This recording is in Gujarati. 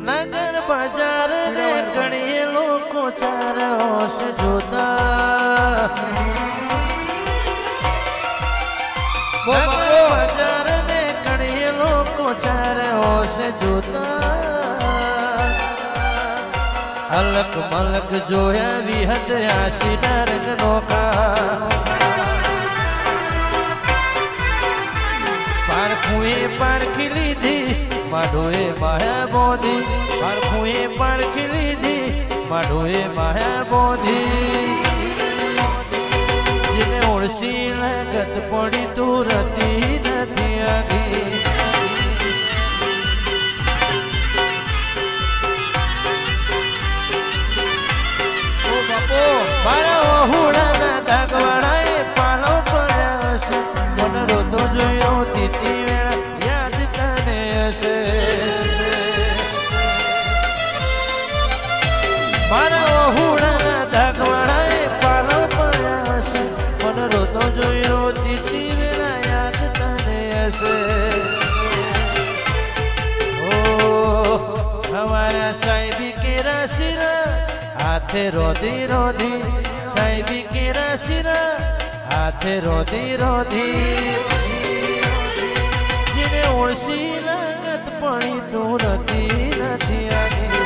નગર બજાર ને ઘણીએ લોકો ચાર હોશ જોતા નગર બજાર ને ઘણીએ લોકો ચાર હોશ જોતા અલક મલક જોયા વિહત આશી નરક નોકા પારખુએ પારખી લીધી માઢોએ માયા બોધી પારખુએ પારખી લીધી માઢોએ માયા બોધી જેને ઓળસી લાગત પડી તું રતી નથી આગી મારા હુડાના ડાગવાળાએ પાલો પડ્યા હશે મને રોતો જોયો તીતી વેળા યાદ તને હશે મારા હુડાના ડાગવાળાએ પાલો પડ્યા હશે મને રોતો જોયો તીતી વેળા યાદ તને હશે ઓ હમારા સાહેબી કેરા શિરા હાથે રોધી રોધી સાહેબી કેરા શિરા હાથે રોધી રોધી જેને ઓળસી લાગત પડી તું રતી નથી આની